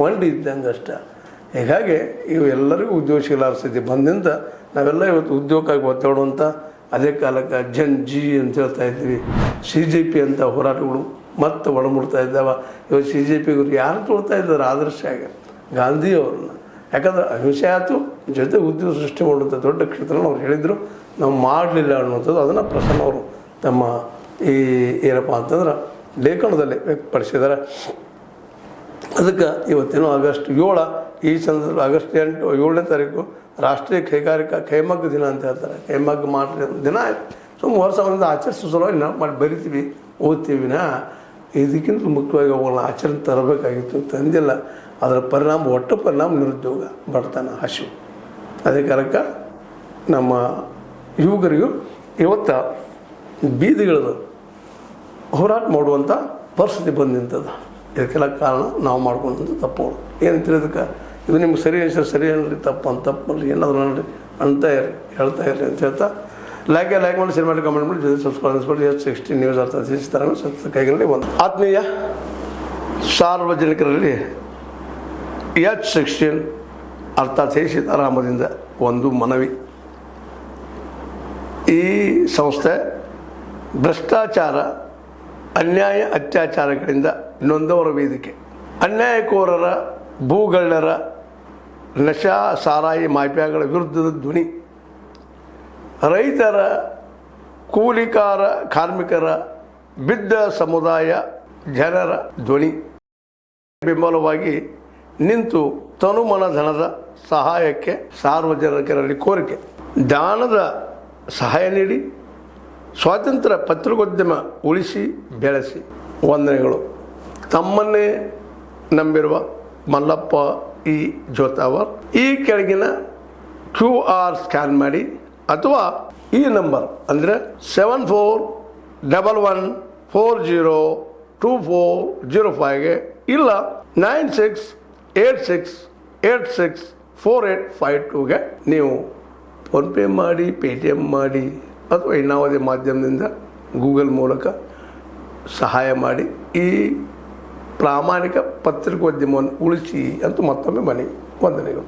ಕೊಂಡಿ ಇದ್ದಂಗೆ ಅಷ್ಟೆ. ಹೀಗಾಗಿ ಇವೆಲ್ಲರಿಗೂ ಉದ್ಯೋಗಶೀಲ ಸ್ಥಿತಿ ಬಂದಿಂದ ನಾವೆಲ್ಲ ಇವತ್ತು ಉದ್ಯೋಗಕ್ಕಾಗಿ ಒತ್ತಾಡುವಂಥ ಅದೇ ಕಾಲಕ್ಕೆ ಜಿ ಅಂತ ಹೇಳ್ತಾ ಇದ್ವಿ. CJP ಅಂತ ಹೋರಾಟಗಳು ಮತ್ತೆ ಒಳಮುಡ್ತಾ ಇದ್ದಾವೆ. ಇವತ್ತು CJP ಇವರು ಯಾರು ತೊಳ್ತಾ ಇದ್ದಾರೆ ಆದರ್ಶ ಆಗ ಗಾಂಧಿಯವ್ರನ್ನ. ಯಾಕಂದ್ರೆ ಅಹಿಂಸೆ ಆಯಿತು ಜೊತೆ ಉದ್ಯೋಗ ಸೃಷ್ಟಿ ಮಾಡುವಂಥ ದೊಡ್ಡ ಕ್ಷೇತ್ರನ ಅವ್ರು ಹೇಳಿದರು, ನಾವು ಮಾಡಲಿಲ್ಲ ಅನ್ನುವಂಥದ್ದು ಅದನ್ನು ಪ್ರಸನ್ನ ಅವರು ತಮ್ಮ ಏನಪ್ಪ ಅಂತಂದ್ರೆ ಲೇಖನದಲ್ಲಿ ವ್ಯಕ್ತಪಡಿಸಿದ್ದಾರೆ. ಅದಕ್ಕೆ ಇವತ್ತೇನೋ ಆಗಸ್ಟ್ 7 ಈ ಸಂದರ್ಭ ಆಗಸ್ಟ್ 7ನೇ ತಾರೀಕು ರಾಷ್ಟ್ರೀಯ ಕೈಗಾರಿಕಾ ಕೈಮಗ್ಗ ದಿನ ಅಂತ ಹೇಳ್ತಾರೆ. ಕೈಮಗ್ಗ ಮಾಡ್ರಿ ದಿನ ಆಯ್ತು. ವರ್ಷದಿಂದ ಆಚರಿಸೋ ಸಲುವಾಗಿ ನಾವು ಮಾಡಿ ಬರಿತೀವಿ ಓದ್ತೀವಿನ ಇದಕ್ಕಿಂತ ಮುಖ್ಯವಾಗಿ ಅವುಗಳನ್ನ ಆಚರಣೆ ತರಬೇಕಾಗಿತ್ತು, ತಂದಿಲ್ಲ. ಅದರ ಪರಿಣಾಮ ಒಟ್ಟು ಪರಿಣಾಮ ನಿರುದ್ಯೋಗ, ಬಡತನ, ಹಸಿವು. ಅದೇ ಕಾರಣಕ್ಕೆ ನಮ್ಮ ಯುವಕರಿಗೂ ಇವತ್ತು ಬೀದಿಗಳದು ಹೋರಾಟ ಮಾಡುವಂಥ ಪರಿಸ್ಥಿತಿ ಬಂದು ನಿಂತದ. ಇದಕ್ಕೆಲ್ಲ ಕಾರಣ ನಾವು ಮಾಡ್ಕೊಂಡಂಥ ತಪ್ಪುಗಳು. ಏನಂತೀರಿ ಇದಕ್ಕೆ? ಇದು ನಿಮ್ಗೆ ಸರಿ ಅನಿಸಿದ್ರೆ ಸರಿ ಅನ್ರಿ, ತಪ್ಪು ಅಂತ ತಪ್ಪು ಏನಾದರೂ ನೋಡಿರಿ ಅಂತ ಇರಿ, ಹೇಳ್ತಾ ಇರಿ ಅಂತ ಹೇಳ್ತಾ ಲೈಕ್ ಮಾಡಿ, ಶೇರ್ ಮಾಡಿ, ಕಮೆಂಟ್ ಮಾಡಿ, ಜೊತೆ ಸಬ್ಸ್ಕ್ರೈಬ್ ಅನ್ಸ್ಬಿಟ್ಟು H16 ನ್ಯೂಸ್ ಅರ್ಥ ತಿಳಿಸ್ತಾರೆ ಸತ್ತ ಕೈಗಳಲ್ಲಿ ಒಂದು ಆತ್ಮೀಯ ಸಾರ್ವಜನಿಕರಲ್ಲಿ H16 ಅರ್ಥಾತ್ ಸೀತಾರಾಮದಿಂದ ಒಂದು ಮನವಿ. ಈ ಸಂಸ್ಥೆ ಭ್ರಷ್ಟಾಚಾರ, ಅನ್ಯಾಯ, ಅತ್ಯಾಚಾರಗಳಿಂದ ನೊಂದವರ ವೇದಿಕೆ. ಅನ್ಯಾಯಕೋರರ, ಭೂಗಳ್ಳರ, ನಶಾ ಸಾರಾಯಿ ಮಾಫಿಯಾಗಳ ವಿರುದ್ಧದ ಧ್ವನಿ. ರೈತರ, ಕೂಲಿಕಾರ, ಕಾರ್ಮಿಕರ, ಬಿದ್ದ ಸಮುದಾಯ ಜನರ ಧ್ವನಿ. ಬೆಂಬಲವಾಗಿ ನಿಂತು ತನುಮನ ಧನದ ಸಹಾಯಕ್ಕೆ ಸಾರ್ವಜನಿಕರಲ್ಲಿ ಕೋರಿಕೆ. ದಾನದ ಸಹಾಯ ನೀಡಿ ಸ್ವಾತಂತ್ರ್ಯ ಪತ್ರಿಕೋದ್ಯಮ ಉಳಿಸಿ ಬೆಳೆಸಿ. ವಂದನೆಗಳು. ತಮ್ಮನ್ನೇ ನಂಬಿರುವ ಮಲ್ಲಪ್ಪ ಇ ಜೋತಾವರ್. ಈ ಕೆಳಗಿನ QR ಸ್ಕ್ಯಾನ್ ಮಾಡಿ ಅಥವಾ ಈ ನಂಬರ್ ಅಂದರೆ 7411402405ಗೆ ಇಲ್ಲ 9686864852ಗೆ ನೀವು ಫೋನ್ಪೇ ಮಾಡಿ, ಪೇಟಿಎಮ್ ಮಾಡಿ ಅಥವಾ ಇನ್ನಾವುದೇ ಮಾಧ್ಯಮದಿಂದ ಗೂಗಲ್ ಮೂಲಕ ಸಹಾಯ ಮಾಡಿ ಈ ಪ್ರಾಮಾಣಿಕ ಪತ್ರಿಕೋದ್ಯಮವನ್ನು ಉಳಿಸಿ ಅಂತ ಮತ್ತೊಮ್ಮೆ ಮನವಿ. ವಂದನೆಗಳು.